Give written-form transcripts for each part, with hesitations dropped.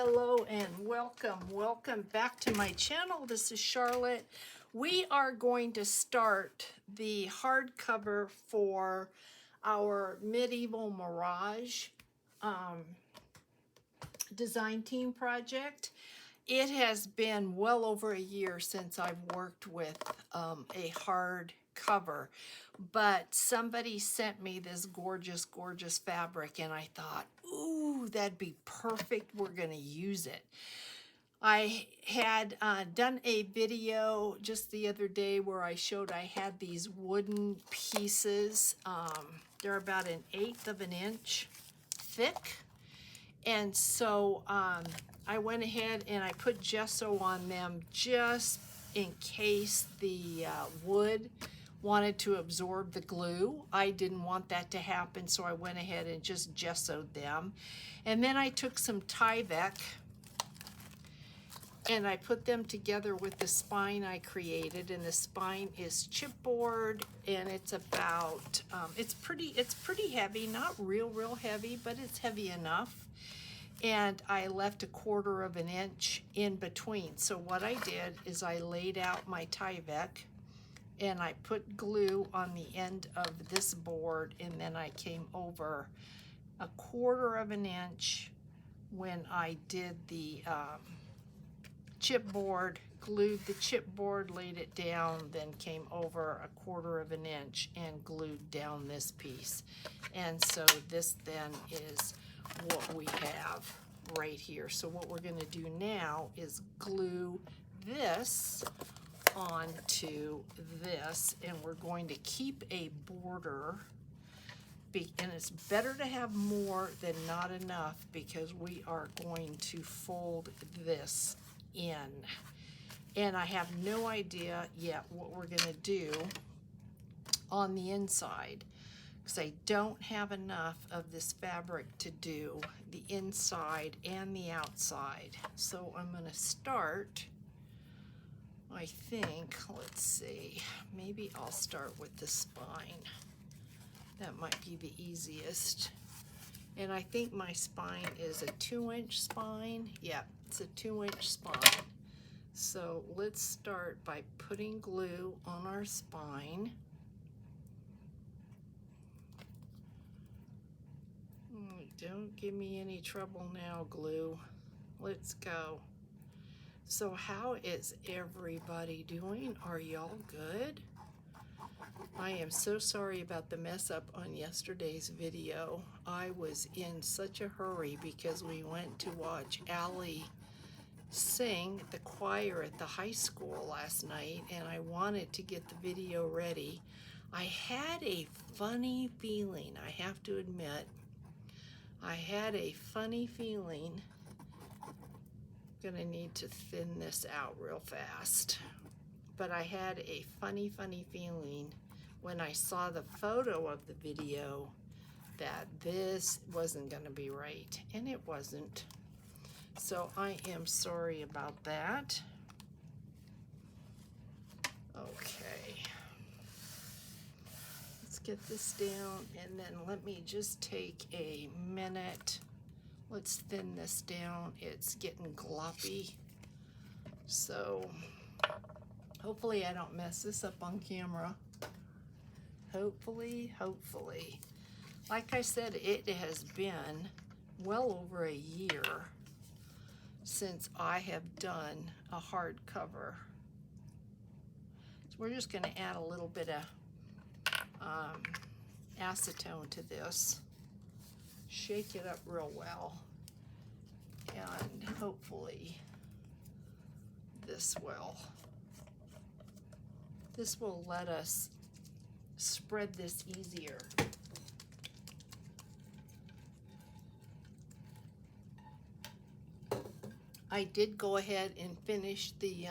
Hello and welcome back to my channel. This is Charlotte. We are going to start the hardcover for our Medieval Mirage design team project. It has been well over a year since I've worked with a hard cover, but somebody sent me this gorgeous fabric and I thought, ooh, that'd be perfect. We're gonna use it. I had done a video just the other day where I showed I had these wooden pieces. They're about 1/8 of an inch thick, and so I went ahead and I put gesso on them just in case the wood wanted to absorb the glue. I didn't want that to happen, so I went ahead and just gessoed them. And then I took some Tyvek and I put them together with the spine I created, and the spine is chipboard, and it's about it's pretty heavy, not real heavy, but it's heavy enough. And I left 1/4 of an inch in between. So what I did is I laid out my Tyvek and I put glue on the end of this board, and then I came over 1/4 of an inch when I did the chipboard, glued the chipboard, laid it down, then came over 1/4 of an inch and glued down this piece. And so this then is what we have right here. So what we're going to do now is glue this onto this, and we're going to keep a border, and it's better to have more than not enough because we are going to fold this in. And I have no idea yet what we're going to do on the inside, because I don't have enough of this fabric to do the inside and the outside. So I'm going to start, I think, let's see, maybe I'll start with the spine. That might be the easiest. And I think my spine is a 2-inch spine. Yeah, it's a 2-inch spine. So let's start by putting glue on our spine. Don't give me any trouble now, glue. Let's go. So how is everybody doing? Are y'all good? I am so sorry about the mess up on yesterday's video. I was in such a hurry because we went to watch Allie sing the choir at the high school last night, and I wanted to get the video ready. I had a funny feeling, I have to admit. I had a funny feeling. I'm gonna need to thin this out real fast. But I had a funny feeling when I saw the photo of the video that this wasn't gonna be right, and it wasn't. So I am sorry about that. Okay. Let's get this down, and then let me just take a minute. Let's thin this down. It's getting gloppy. So hopefully I don't mess this up on camera. Hopefully. Like I said, it has been well over a year since I have done a hardcover. So we're just going to add a little bit of acetone to this. Shake it up real well, and hopefully this will let us spread this easier. I did go ahead and finish the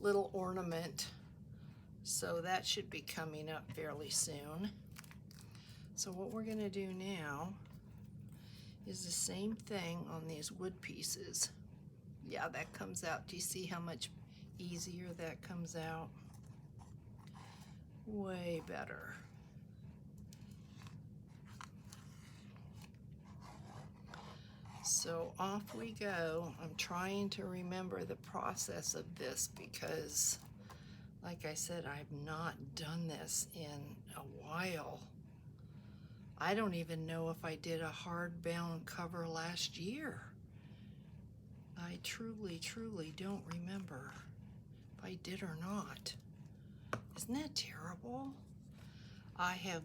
little ornament, so that should be coming up fairly soon. So what we're going to do now is the same thing on these wood pieces. Yeah, that comes out. Do you see how much easier that comes out? Way better. So off we go. I'm trying to remember the process of this because, like I said, I've not done this in a while. I don't even know if I did a hardbound cover last year. I truly don't remember if I did or not. Isn't that terrible? I have,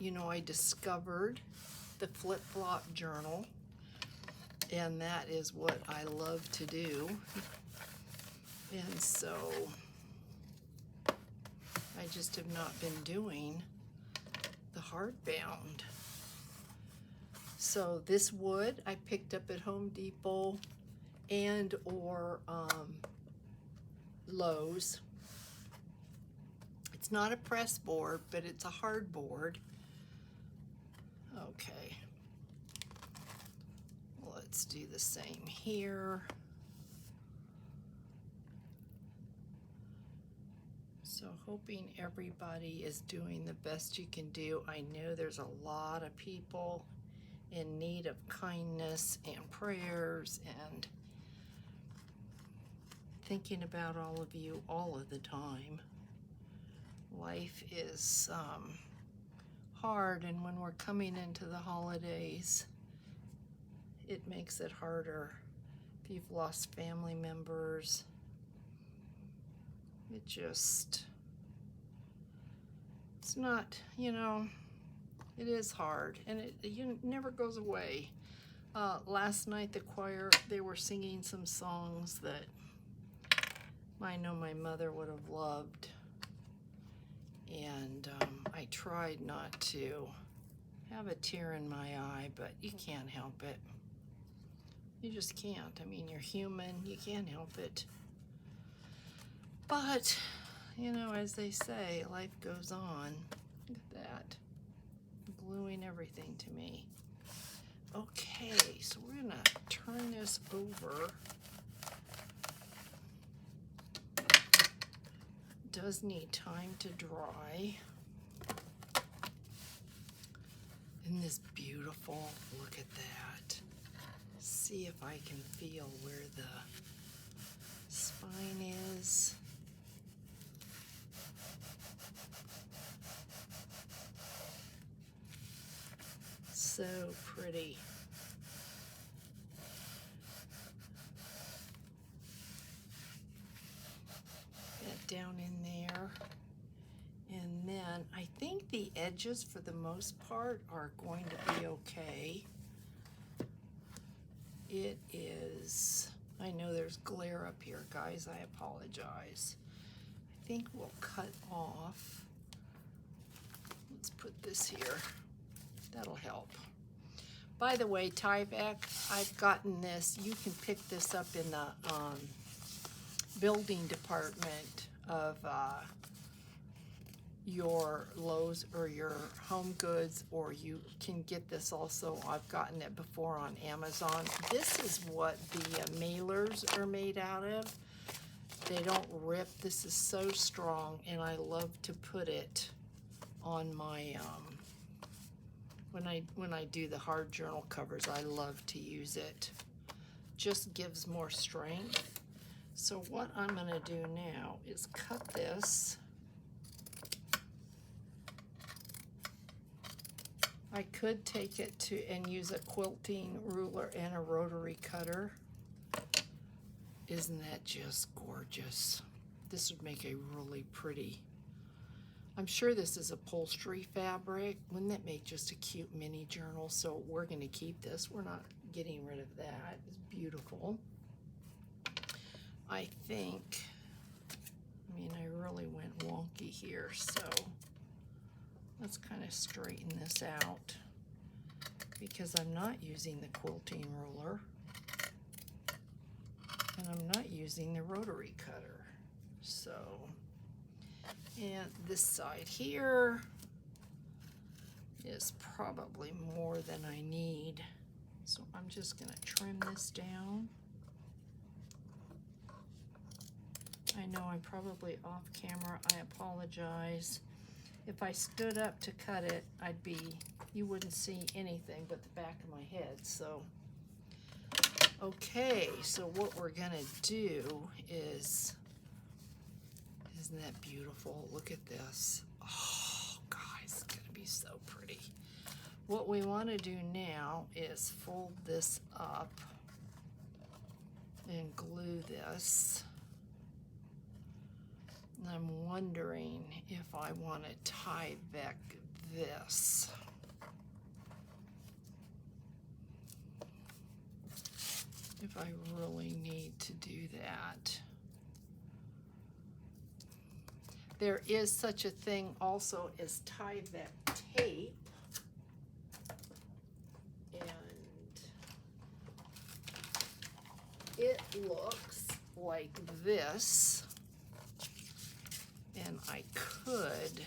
I discovered the flip-flop journal, and that is what I love to do. And so I just have not been doing the hardbound. So this wood I picked up at Home Depot and or Lowe's. It's not a press board, but it's a hard board. Okay. Let's do the same here. So hoping everybody is doing the best you can do. I know there's a lot of people in need of kindness and prayers and thinking about all of you all of the time. Life is hard, and when we're coming into the holidays, it makes it harder. If you've lost family members, it's not, it is hard, and it never goes away. Last night the choir, they were singing some songs that I know my mother would have loved, and I tried not to have a tear in my eye, but you can't help it. You just can't. I mean, you're human, you can't help it. But, as they say, life goes on. Look at that. Gluing everything to me. Okay, so we're gonna turn this over. Does need time to dry. Isn't this beautiful? Look at that. See if I can feel where the spine is. So pretty. That down in there. And then I think the edges for the most part are going to be okay. It is, I know there's glare up here, guys, I apologize. I think we'll cut off. Let's put this here. That'll help. By the way, Tyvek, I've gotten this. You can pick this up in the building department of your Lowe's or your Home Goods, or you can get this also. I've gotten it before on Amazon. This is what the mailers are made out of. They don't rip. This is so strong, and I love to put it on my when I do the hard journal covers. I love to use it. Just gives more strength. So what I'm going to do now is cut this. I could take it to and use a quilting ruler and a rotary cutter. Isn't that just gorgeous? This would make a really pretty, I'm sure this is upholstery fabric. Wouldn't that make just a cute mini journal? So we're going to keep this. We're not getting rid of that. It's beautiful. I think, I really went wonky here, so let's kind of straighten this out because I'm not using the quilting ruler and I'm not using the rotary cutter. So, and this side here is probably more than I need. So I'm just going to trim this down. I know I'm probably off camera. I apologize. If I stood up to cut it, you wouldn't see anything but the back of my head. So Okay, so what we're gonna do is, isn't that beautiful? Look at this. Oh, guys, it's gonna be so pretty. What we wanna do now is fold this up and glue this. And I'm wondering if I want to tie back this. If I really need to do that. There is such a thing also as tie back tape. And it looks like this. And I could,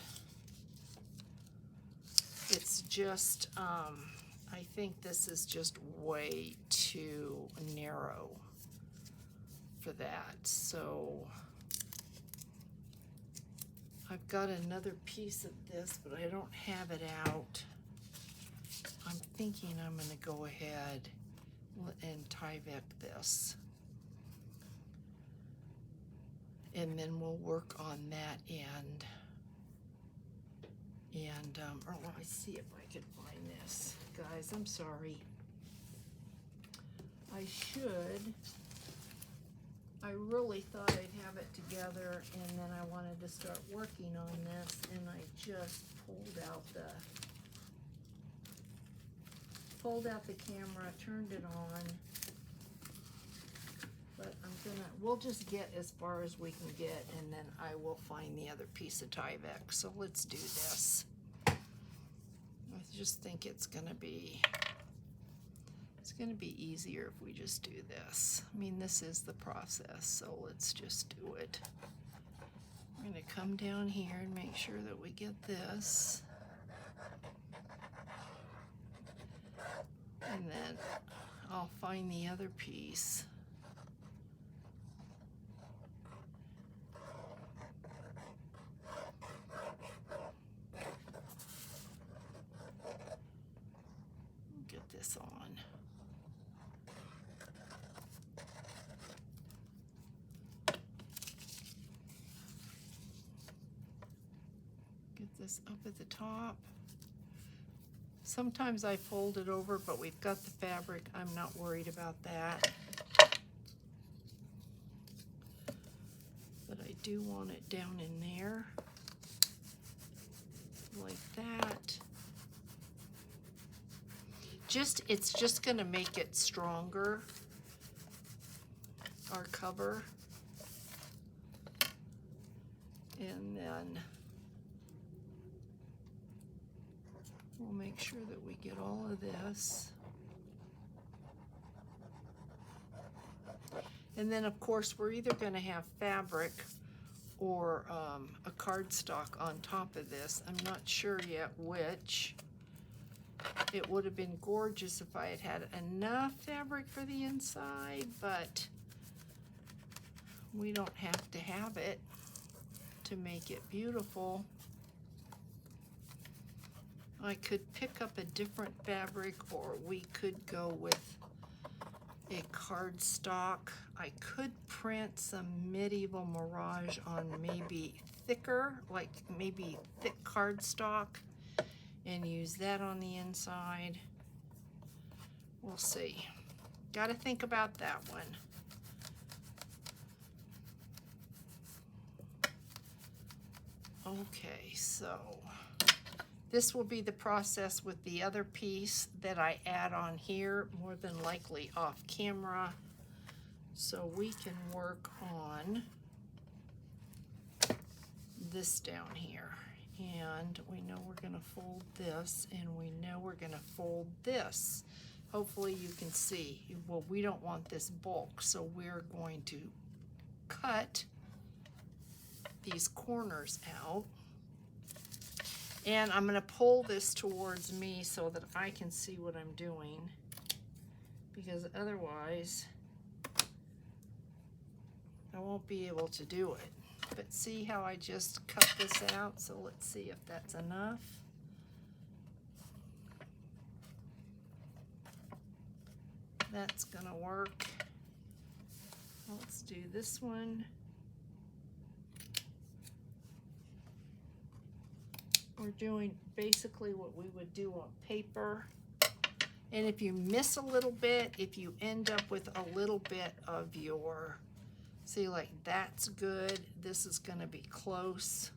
it's just, I think this is just way too narrow for that. So I've got another piece of this, but I don't have it out. I'm thinking I'm gonna go ahead and tie back this. And then we'll work on that end. And, or let me see if I can find this. Guys, I'm sorry. I really thought I'd have it together, and then I wanted to start working on this, and I just pulled out the camera, turned it on. But we'll just get as far as we can get, and then I will find the other piece of Tyvek. So let's do this. I just think it's gonna be easier if we just do this. I mean, this is the process, so let's just do it. I'm gonna come down here and make sure that we get this. And then I'll find the other piece. Get this on. Get this up at the top. Sometimes I fold it over, but we've got the fabric. I'm not worried about that. But I do want it down in there, like that. It's just gonna make it stronger, our cover. And then we'll make sure that we get all of this. And then of course we're either gonna have fabric or a cardstock on top of this. I'm not sure yet which. It would have been gorgeous if I had had enough fabric for the inside, but we don't have to have it to make it beautiful. I could pick up a different fabric, or we could go with a cardstock. I could print some Medieval Mirage on maybe thicker, like maybe thick cardstock, and use that on the inside. We'll see. Got to think about that one. Okay, so this will be the process with the other piece that I add on here, more than likely off camera. So we can work on this down here. And we know we're going to fold this, and we know we're going to fold this. Hopefully you can see. Well, we don't want this bulk, so we're going to cut these corners out. And I'm going to pull this towards me so that I can see what I'm doing, because otherwise I won't be able to do it. But see how I just cut this out? So let's see if that's enough. that's gonna work. Let's do this one. We're doing basically what we would do on paper. And if you miss a little bit, if you end up with a little bit of your, see, like that's good, this is gonna be close,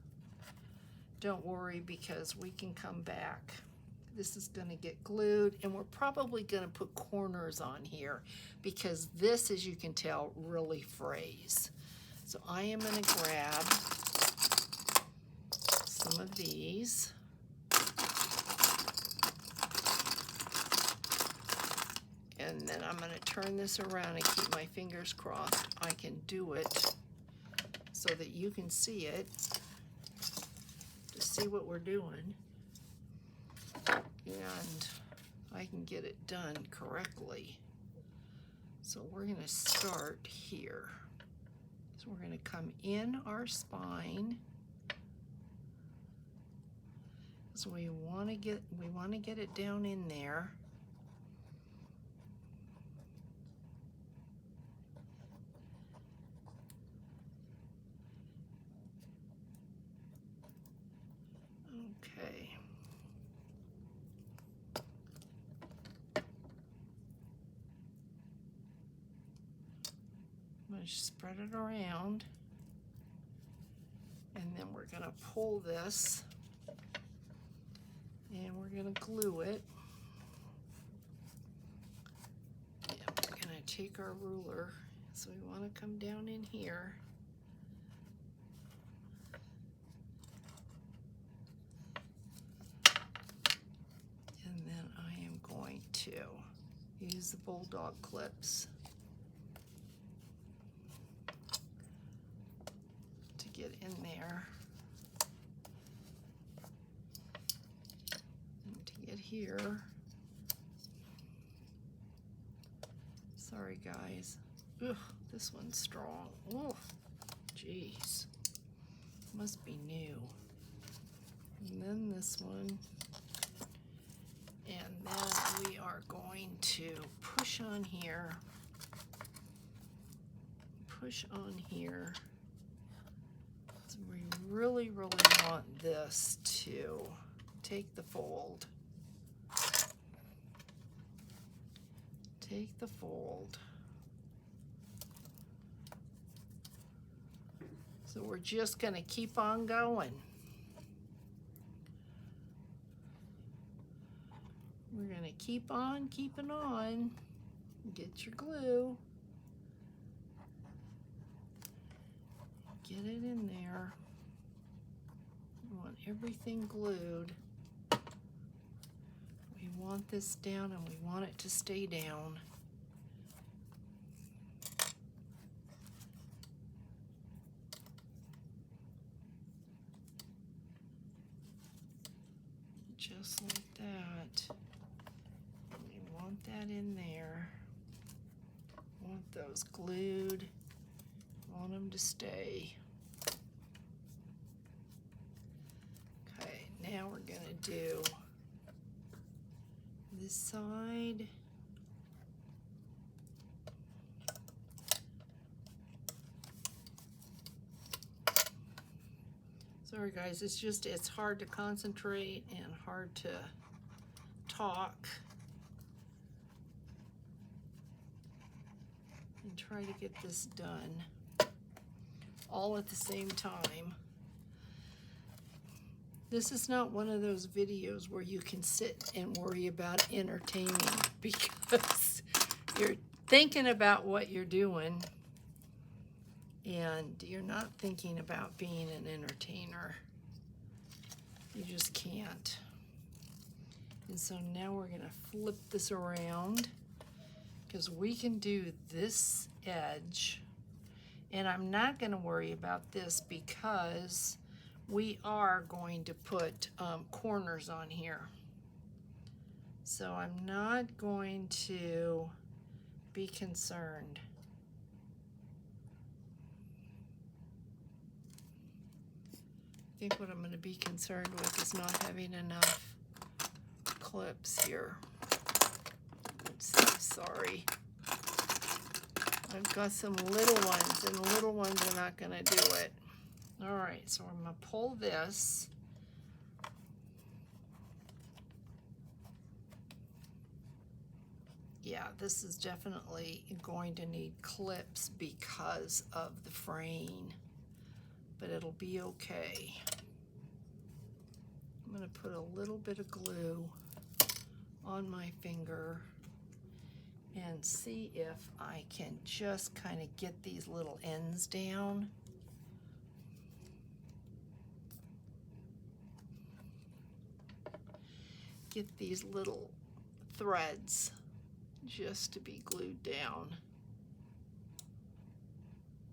don't worry, because we can come back. This is gonna get glued, and we're probably gonna put corners on here because this, as you can tell, really frays. So I am gonna grab some of these. And then I'm gonna turn this around and keep my fingers crossed I can do it so that you can see it, to see what we're doing. And I can get it done correctly. So we're gonna start here. So we're gonna come in our spine. So we wanna get it down in there. Okay. I'm going to spread it around, and then we're going to pull this, and we're going to glue it. And we're going to take our ruler, so we want to come down in here. And then I am going to use the bulldog clips to get in there and to get here. Sorry guys. Ugh, this one's strong. Oh, jeez. Must be new. And then this one. And then we are going to push on here, push on here. So we really, really want this to take the fold. Take the fold. So we're just going to keep on going. We're going to keep on keeping on. Get your glue. Get it in there. We want everything glued. We want this down, and we want it to stay down. Just like that. We want that in there. Want those glued. Want them to stay. Okay, now we're gonna do this side. Sorry guys, it's hard to concentrate and hard to talk and try to get this done all at the same time. This is not one of those videos where you can sit and worry about entertaining, because you're thinking about what you're doing and you're not thinking about being an entertainer. You just can't. And so now we're gonna flip this around, because we can do this edge, and I'm not gonna worry about this because we are going to put corners on here. So I'm not going to be concerned. I think what I'm going to be concerned with is not having enough clips here. Let's see, sorry. got some little ones, and the little ones are not going to do it. All right, so I'm going to pull this. Yeah, this is definitely going to need clips because of the fraying, but it'll be okay. I'm going to put a little bit of glue on my finger and see if I can just kind of get these little ends down. Get these little threads just to be glued down,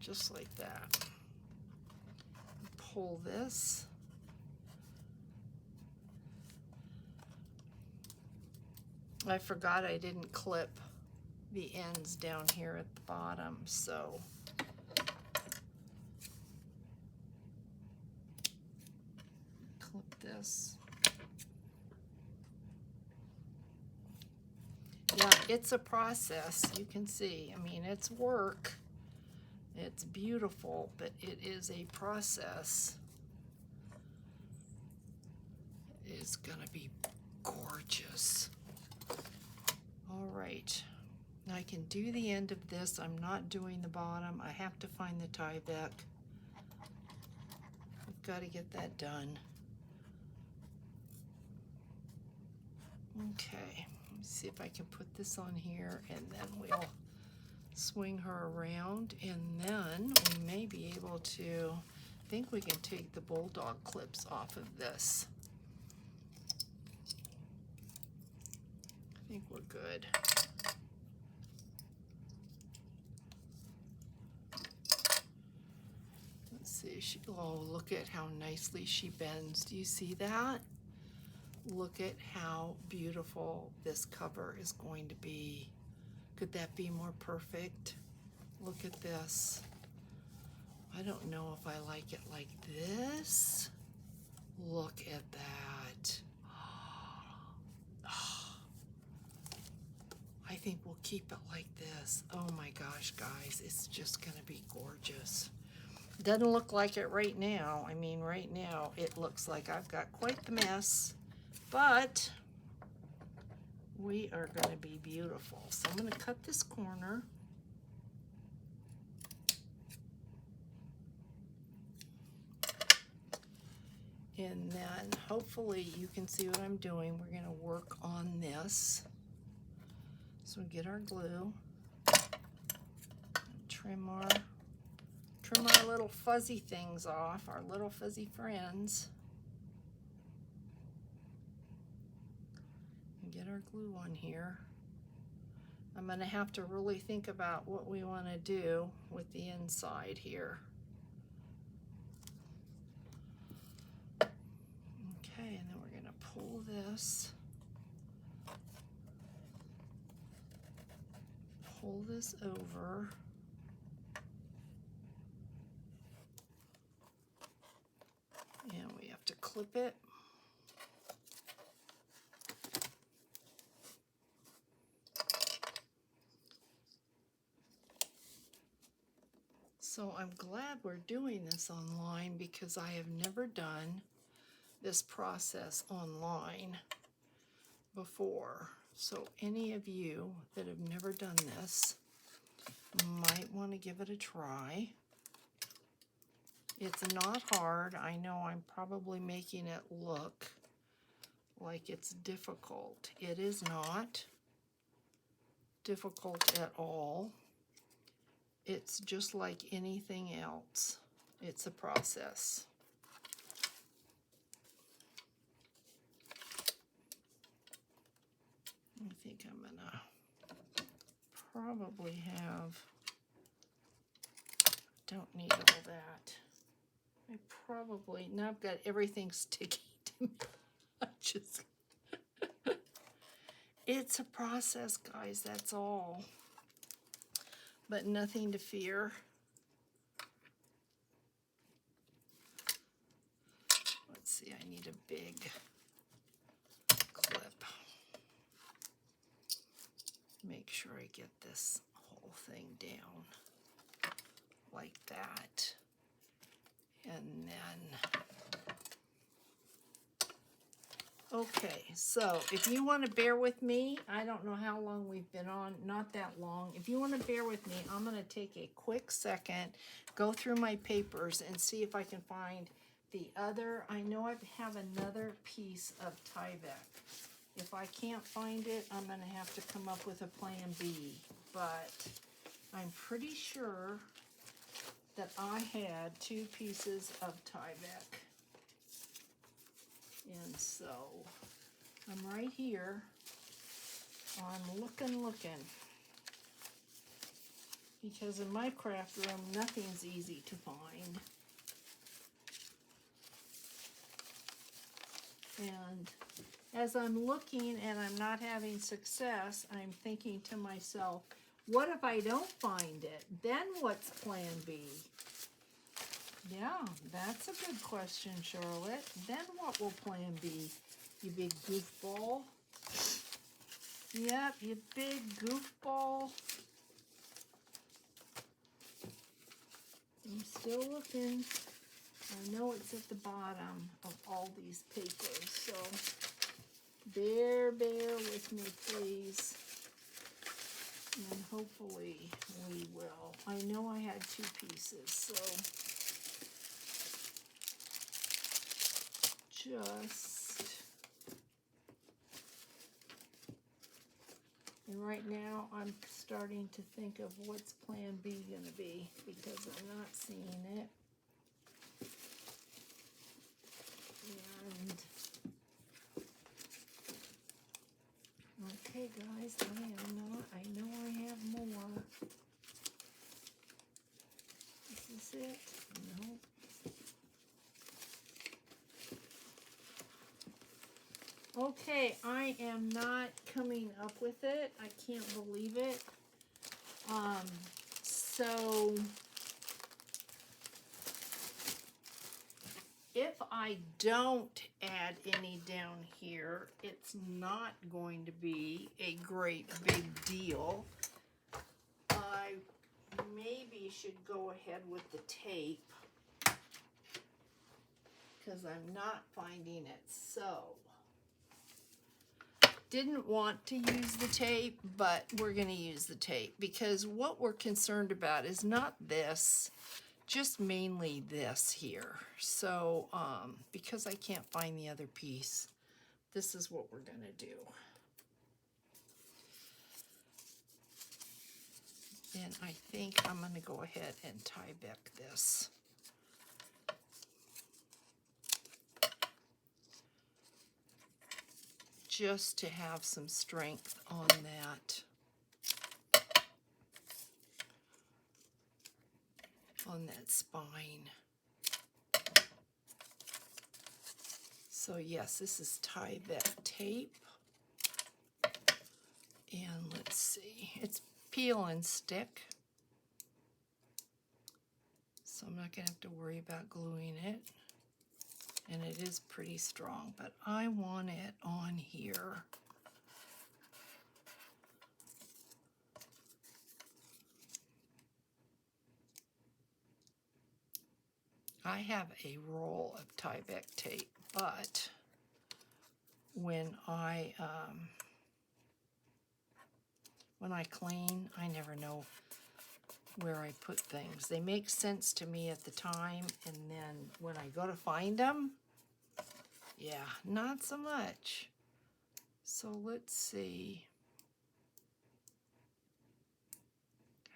just like that. Pull this. I forgot I didn't clip the ends down here at the bottom, so clip this. Yeah, it's a process, you can see. I mean, it's work. It's beautiful, but it is a process. It's gonna be gorgeous. All right, now I can do the end of this. I'm not doing the bottom. I have to find the Tyvek. I've got to get that done. Okay, let me see if I can put this on here, and then we'll swing her around, and then we may be able to, I think we can take the bulldog clips off of this. I think we're good. Let's see, oh, look at how nicely she bends. Do you see that? Look at how beautiful this cover is going to be. Could that be more perfect? Look at this. I don't know if I like it like this. Look at that. I think we'll keep it like this. Oh my gosh, guys, it's just gonna be gorgeous. Doesn't look like it right now. I mean, right now it looks like I've got quite the mess, but we are gonna be beautiful. So I'm gonna cut this corner. And then hopefully you can see what I'm doing. We're gonna work on this. So we get our glue, trim our little fuzzy things off, our little fuzzy friends, and get our glue on here. I'm gonna have to really think about what we wanna do with the inside here. Okay, and then we're gonna pull this. Pull this over. And we have to clip it. So I'm glad we're doing this online because I have never done this process online before. So any of you that have never done this might want to give it a try. It's not hard. I know I'm probably making it look like it's difficult. It is not difficult at all. It's just like anything else. It's a process. I think I'm gonna probably have, don't need all that. I probably, now I've got everything sticky to me. I just, it's a process, guys, that's all. But nothing to fear. Let's see, I need a big clip. Make sure I get this whole thing down. like that. And then, okay, so if you want to bear with me, I don't know how long we've been on, not that long. If you want to bear with me, I'm going to take a quick second, go through my papers and see if I can find the other. I know I have another piece of Tyvek. If I can't find it, I'm going to have to come up with a plan B, but I'm pretty sure that I had 2 pieces of Tyvek. And so I'm right here. I'm looking. Because in my craft room, nothing's easy to find. And as I'm looking and I'm not having success, I'm thinking to myself, what if I don't find it? Then what's plan B? Yeah, that's a good question, Charlotte. Then what will plan be, you big goofball? Yep, you big goofball. I'm still looking. I know it's at the bottom of all these papers, so bear with me, please. And hopefully we will. I know I had 2 pieces, so and right now I'm starting to think of what's plan B going to be because I'm not seeing it. And okay, guys, I know I have more. Is this it? Nope. Okay, I am not coming up with it. I can't believe it. So if I don't add any down here, it's not going to be a great big deal. I maybe should go ahead with the tape because I'm not finding it. So didn't want to use the tape, but we're going to use the tape because what we're concerned about is not this, just mainly this here. So because I can't find the other piece, this is what we're going to do. And I think I'm going to go ahead and tie back this. Just to have some strength on that spine. So yes, this is Tyvek tape. And let's see, it's peel and stick. So I'm not gonna have to worry about gluing it. And it is pretty strong, but I want it on here. I have a roll of Tyvek tape, but when I clean, I never know where I put things. They make sense to me at the time, and then when I go to find them, yeah, not so much. So let's see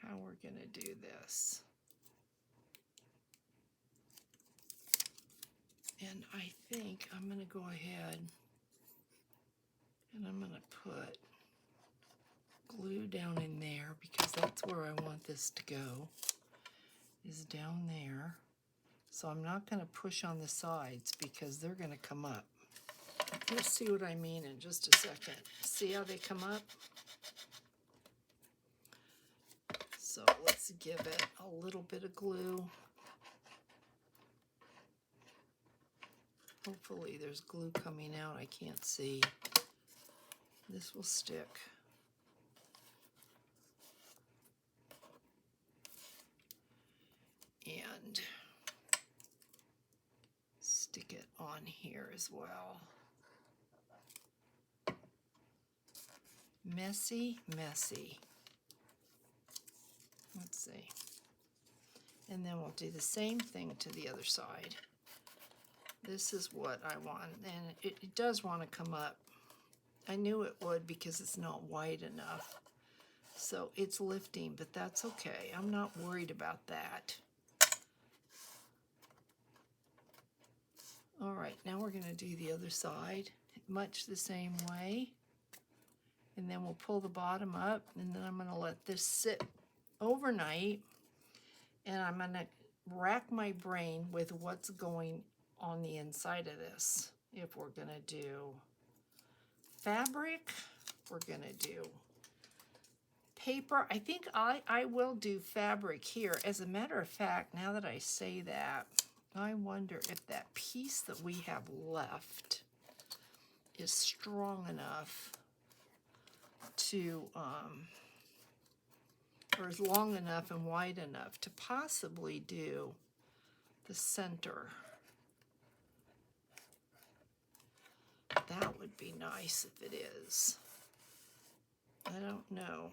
how we're gonna do this. And I think I'm gonna go ahead and I'm gonna put glue down in there because that's where I want this to go, is down there. So I'm not gonna push on the sides because they're gonna come up. You'll see what I mean in just a second. See how they come up? So let's give it a little bit of glue. Hopefully there's glue coming out. I can't see. This will stick. and stick it on here as well. Messy, messy. Let's see. And then we'll do the same thing to the other side. This is what I want, and it does want to come up. I knew it would because it's not wide enough. So it's lifting, but that's okay. I'm not worried about that. All right, now we're going to do the other side, much the same way. And then we'll pull the bottom up, and then I'm going to let this sit overnight. And I'm going to rack my brain with what's going on the inside of this. If we're going to do fabric, we're going to do paper. I think I will do fabric here. As a matter of fact, now that I say that, I wonder if that piece that we have left is strong enough to, or is long enough and wide enough to possibly do the center. That would be nice if it is. I don't know.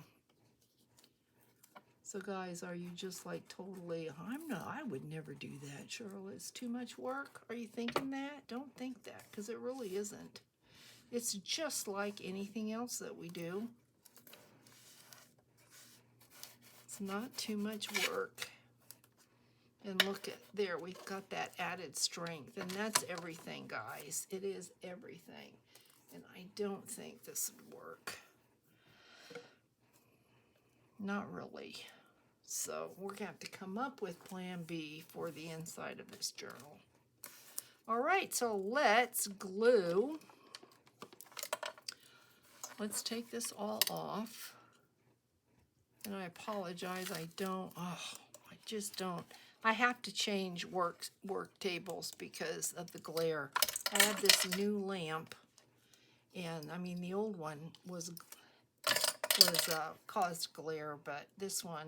So guys, are you just like totally, I would never do that, Cheryl. It's too much work. Are you thinking that? Don't think that, because it really isn't. It's just like anything else that we do. It's not too much work. And look at there, we've got that added strength, and that's everything, guys. It is everything. And I don't think this would work. Not really. So we're going to have to come up with plan B for the inside of this journal. All right, so let's glue. Let's take this all off. And I apologize, I just don't. I have to change work tables because of the glare. I have this new lamp, and I mean the old one was caused glare, but this one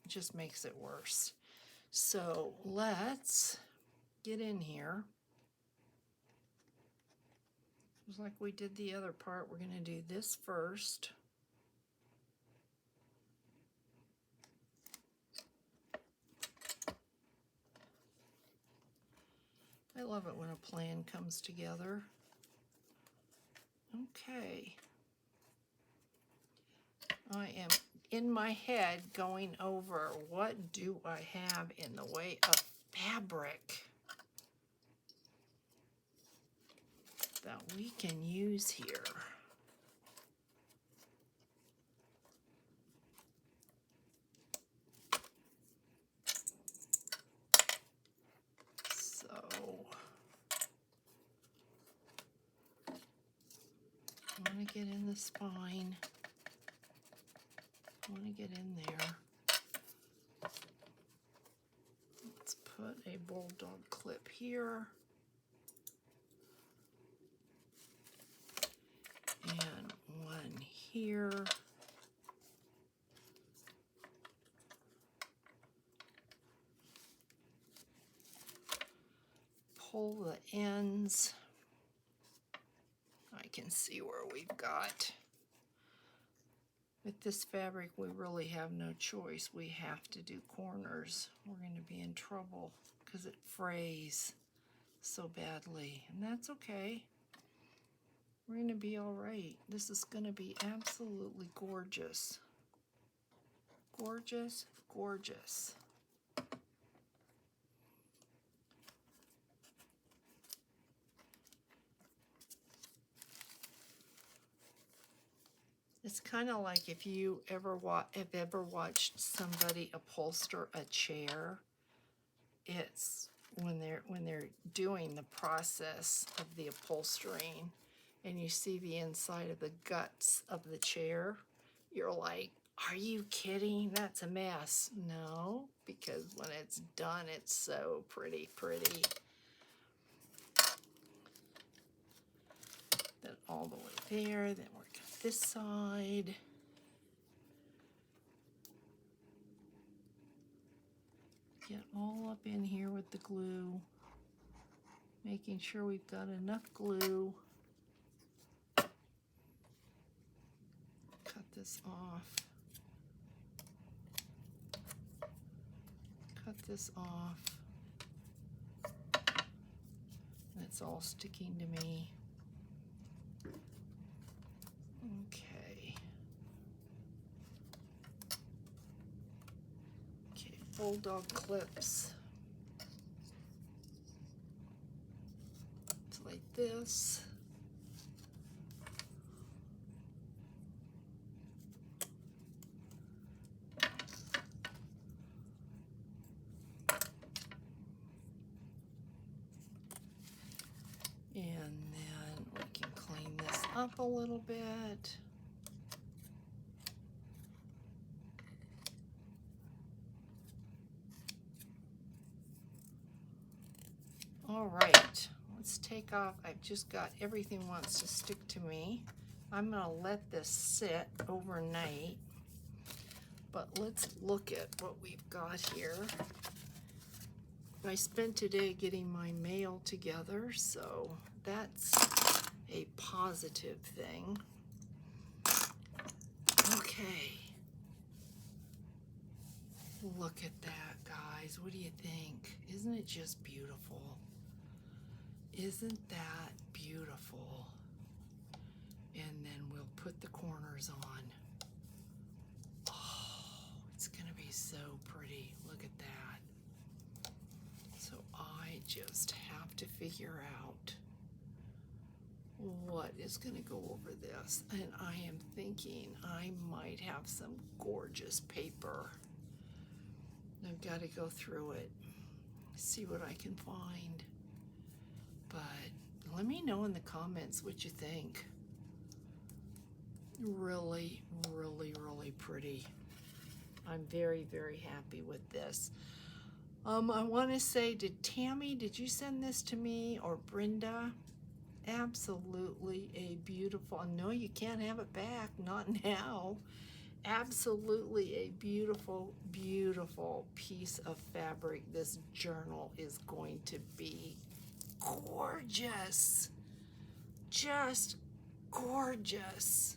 just makes it worse. So let's get in here. Just like we did the other part, we're going to do this first. I love it when a plan comes together. Okay. I am in my head going over what do I have in the way of fabric that we can use here. So I want to get in the spine. I want to get in there. Let's put a bulldog clip here. And one here. Pull the ends. I can see where we've got. With this fabric, we really have no choice. We have to do corners. We're going to be in trouble because it frays so badly. And that's okay. We're going to be all right. This is going to be absolutely gorgeous. Gorgeous, gorgeous. It's kind of like if you have ever watched somebody upholster a chair. It's when they're doing the process of the upholstering, and you see the inside of the guts of the chair. You're like, are you kidding? That's a mess. No, because when it's done, it's so pretty. Then all the way there. Then we're this side. Get all up in here with the glue, making sure we've got enough glue. Cut this off. Cut this off. It's all sticking to me. Okay. Okay, bulldog clips. It's like this. And then we can clean this up a little bit. All right, let's take off. I've just got everything wants to stick to me. I'm gonna let this sit overnight, but let's look at what we've got here. I spent today getting my mail together, so that's a positive thing. Okay. Look at that, guys. What do you think? Isn't it just beautiful? Isn't that beautiful? And then we'll put the corners on. Oh, it's gonna be so pretty. Look at that. So I just have to figure out what is going to go over this. And I am thinking I might have some gorgeous paper. I've got to go through it, see what I can find. But let me know in the comments what you think. Really, really, really pretty. I'm very, very happy with this. I want to say, did Tammy, did you send this to me, or Brenda? Absolutely a beautiful, no, you can't have it back, not now. Absolutely a beautiful, beautiful piece of fabric. This journal is going to be gorgeous, just gorgeous.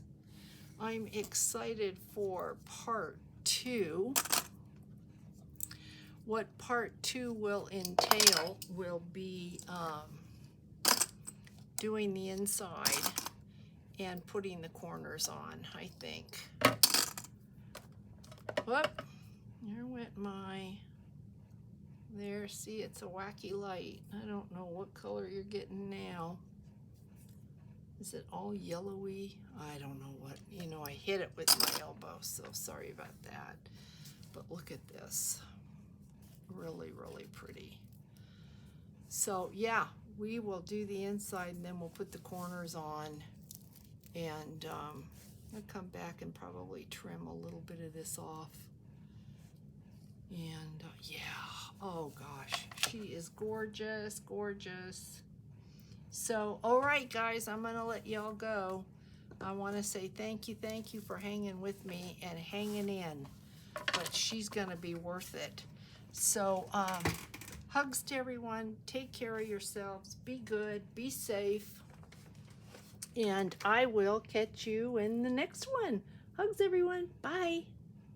I'm excited for part 2. What part 2 will entail will be doing the inside and putting the corners on, I think. Whoop, there went my, there, see, it's a wacky light. I don't know what color you're getting now. Is it all yellowy? I don't know what, you know, I hit it with my elbow, so sorry about that. But look at this. Really, really pretty. So yeah, we will do the inside and then we'll put the corners on, and I'll come back and probably trim a little bit of this off. And yeah, oh gosh, she is gorgeous, gorgeous. So all right guys, I'm gonna let y'all go. I want to say thank you for hanging with me and hanging in, but she's gonna be worth it. So hugs to everyone. Take care of yourselves. Be good. Be safe. And I will catch you in the next one. Hugs, everyone. Bye.